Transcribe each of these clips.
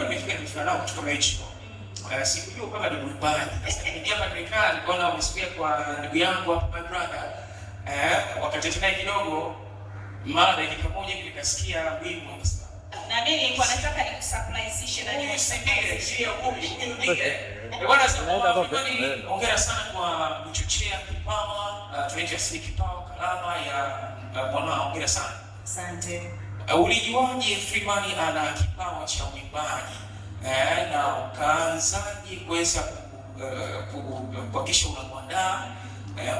nilikuwa nimefika nao kutoka Mexico. Sikujua kama ni nyumbani. Sasa niliingia Marekani nikaona wamesikia kwa ndugu yangu hapa, my brother. Wakati tunaye kidogo mara dakika moja nikasikia wimbo sasa. Na mimi nilikuwa nataka nikusurpriseishe na nikusaidia sio kumbe. Bwana Samani, hongera sana kwa kuchochea kipawa, tunaita kipawa kalama ya Bwana, hongera sana. Asante. Ulijuaje Freeman ana kipawa cha uimbaji? Na ukaanzaje kuweza kuhakikisha unamwandaa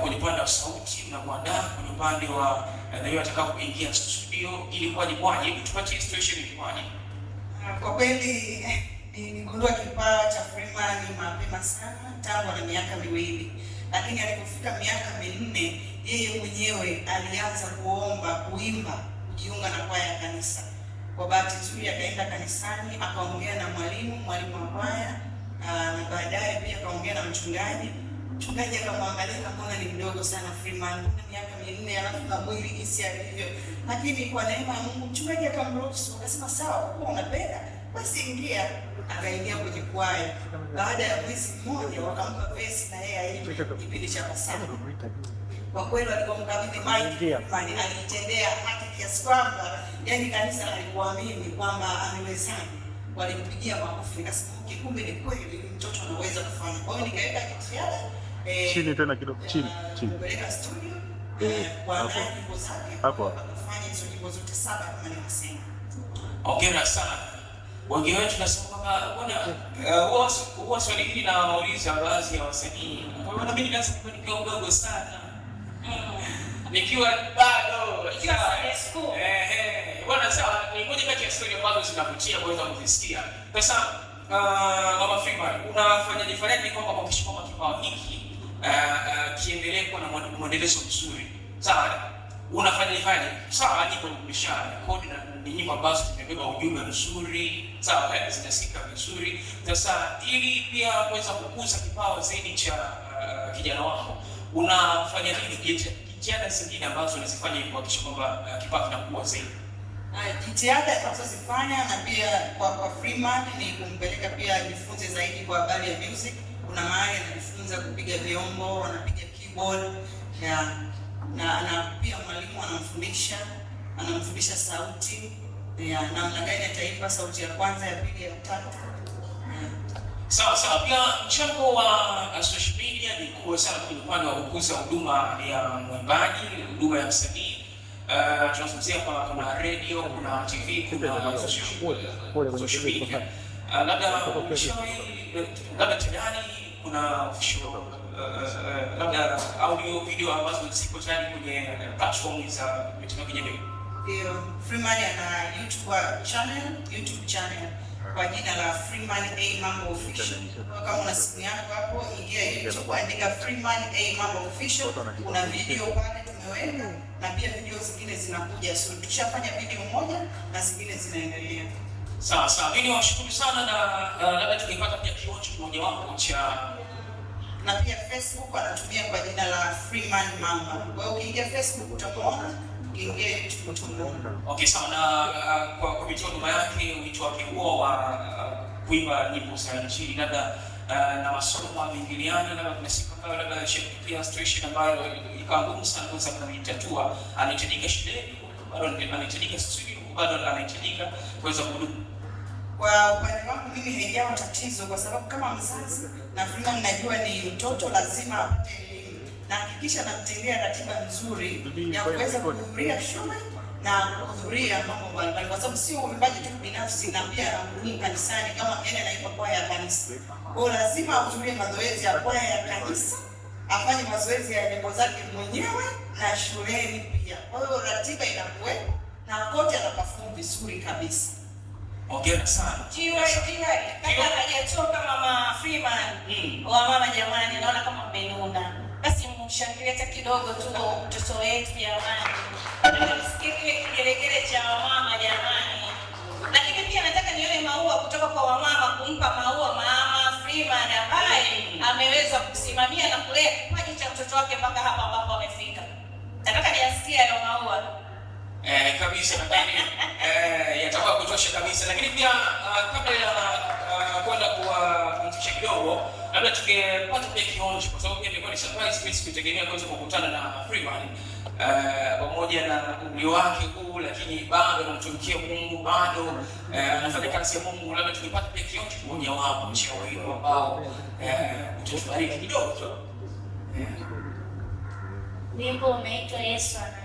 kwenye upande wa sauti, unamwandaa kwenye upande wa ndio ataka kuingia studio, ilikuwaje kwaje? Hebu tupatie situation ilikuwaje? Kwa kweli niligundua kipawa cha Freeman mapema sana, tangu ana miaka 2, lakini alipofika miaka 4 yeye mwenyewe alianza kuomba kuimba, kujiunga na kwaya ya kanisa. Kwa bahati nzuri akaenda kanisani, akaongea na mwalimu wa kwaya, na baadaye pia akaongea na mchungaji. Mchungaji akamwangalia kama ni mdogo sana Freeman, ana miaka 4 alafu na mwili jinsi alivyo. Lakini kwa neema ya Mungu mchungaji akamruhusu, akasema sawa, kwa unapenda basi ingia. Akaingia kwenye kwaya. Baada ya mwezi mmoja wakampa verse na yeye aimbe kipindi cha Pasaka. Kwa kweli alipomkabidhi mic, alitendea haki kiasi kwamba yani kanisa alikuamini kwamba amewezana. Walimpigia makofi, nikasema kumbe ni kweli mtoto anaweza kufanya. Kwa hiyo nikaweka jitihada chini tena kidogo chini kupeleka studio kwa nyimbo zake hapo kufanya hizo nyimbo zote 7 kama nimesema. Hongera sana. Wengi wetu tunasema kama bwana huwa swali hili na wauliza baadhi ya wasanii. Kwa hiyo mimi nilianza nikiwa mdogo sana. Nikiwa bado nikiwa school. Bwana sawa, ni moja kati ya story ambazo zinavutia kuweza kuzisikia. Sasa Mama Freeman, unafanyaje kwamba kuhakikisha kwamba kipawa hiki kiendelee kuwa na mwendelezo mzuri? Sawa, unafanyaje? Sawa, nyimbo umesha rekodi na nyimbo ambazo zimebeba ujumbe mzuri, sawa, zinasikika vizuri. Sasa ili pia kuweza kukuza kipawa zaidi cha kijana wako, unafanya nini jitihada zingine ambazo unazifanya ili kuhakikisha kwamba kipawa kinakuwa zaidi? Jitihada tunazozifanya na pia kwa Freeman ni kumpeleka pia ajifunze zaidi kwa habari ya music. Kuna mahali anajifunza kupiga vyombo, anapiga keyboard na pia mwalimu anamfundisha sauti ya namna gani ataimba sauti ya kwanza, ya pili, ya tatu. Sawa. Pia mchango wa social media ni kubwa sana kwenye upande wa kukuza huduma ya mwimbaji, huduma ya msanii. Tunazungumzia kwa kuna radio, kuna TV, kuna social media. Labda tayari kuna official labda audio video ambazo ziko tayari kwenye platform za mitandao ya kijamii. Ndio, Freeman ana YouTube channel kwa jina la Freeman A Mambo Official. Kama una simu yako hapo, ingia YouTube, andika Freeman A Mambo Official, kuna video pale tumeweka na pia video zingine zinakuja. So tushafanya video moja na zingine zinaendelea. Sawa. Mimi nawashukuru sana na labda tukipata pia kionjo kimoja wapo cha na pia Facebook anatumia kwa jina la Freeman Mamba. Kwa hiyo ukiingia Facebook utaona, ukiingia YouTube utaona. Okay, sawa. Na kwa kupitia huduma yake wito wake huo wa kuimba nyimbo za injili labda na masomo amingiliana labda kuna siku ambayo labda pia situation ambayo ikawa ngumu sana kuweza kuitatua, anahitajika shuleni, bado anahitajika studio, bado anahitajika kuweza kuhudumu. Kwa upande wangu mimi haijawa tatizo, kwa sababu kama mzazi na Freeman najua ni mtoto lazima apate elimu, na hakikisha namtengea ratiba nzuri ya kuweza kuhudhuria shule na kuhudhuria mambo mbalimbali, kwa sababu sio uimbaji tu binafsi, na pia anahudumu kanisani kama yeye anaimba kwaya ya kanisa. Kwa lazima ahudhurie mazoezi ya kwaya ya kanisa, afanye mazoezi ya nyimbo zake mwenyewe na shuleni pia. Kwa hiyo ratiba inakuwepo na kote anaperform vizuri kabisa. Hongera sana. Jiwe kama hajachoka Mama Freeman. Wa mama jamani, naona kama mmenuna. Basi mshangilie hata kidogo tu mtoto wetu jamani. Tunasikia kigelegele cha mama jamani. Lakini pia nataka nione maua kutoka kwa wamama, kumpa maua Mama Freeman ambaye ameweza kusimamia na kulea kipaji cha mtoto wake mpaka hapa ambapo amefika. Nataka niasikie hayo maua. kabisa, lakini yatakuwa kutosha kabisa. Lakini pia kabla ya kwenda kuwapumzisha kidogo, labda tungepata pia kionjo, kwa sababu pia ilikuwa ni surprise mimi sikutegemea kuweza kukutana na Freeman pamoja na umri wake huu, lakini bado anamtumikia Mungu, bado anafanya kazi ya Mungu. Labda tungepata pia kionjo mmoja wapo cha wao ambao utatubariki kidogo tu. Wimbo unaitwa Yesu Anarudi.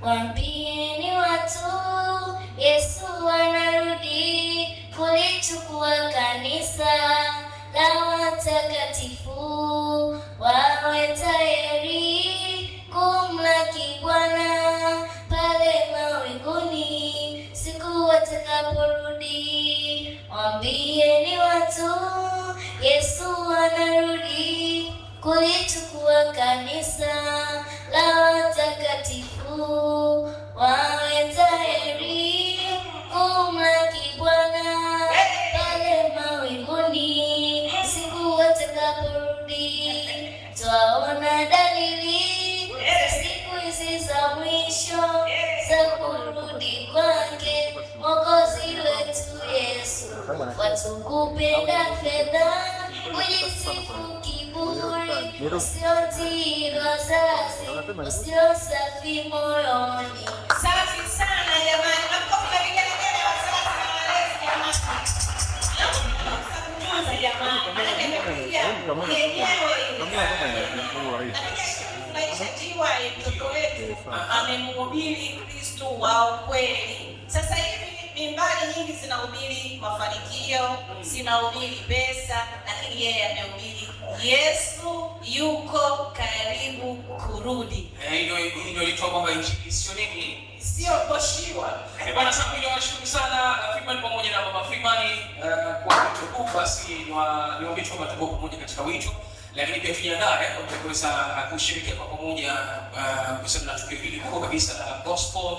Waambieni watu Yesu anarudi kulichukua kanisa la watakatifu, wawe tayari kumlaki Bwana pale mawinguni siku atakaporudi. Waambieni watu Yesu anarudi kulichukua kanisa la watakatifu, wawe tayari kumlaki Bwana pale mawinguni siku atakaporudi. Twaona dalili za siku hizi za mwisho za kurudi kwake Mwokozi wetu Yesu. Watu kupenda fedha, kujisifu kiburi, usiotii wazazi, usio safi moyoni. Safi sana jamani. Naomba vigelegele wazazi na walezi jamani. Mtoto wetu amemhubiri Kristo wa ukweli. Sasa hivi mimbari nyingi zinahubiri mafanikio, zinahubiri pesa, lakini yeye amehubiri Yesu yuko karibu kurudi. Ndio ilitoa kwamba injili sio nini, sio koshiwa. Bwana sana, niwashukuru sana Freeman pamoja na Mama Freeman kwa wito huu. Basi niwaambie kwamba tuko pamoja katika wito, lakini pia tujiandae kwa kuweza kushirikia kwa pamoja kuhusiana na tukio hili kubwa kabisa la Gospel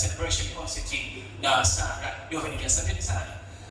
Celebration Concert na Sara. Ndio, asanteni sana.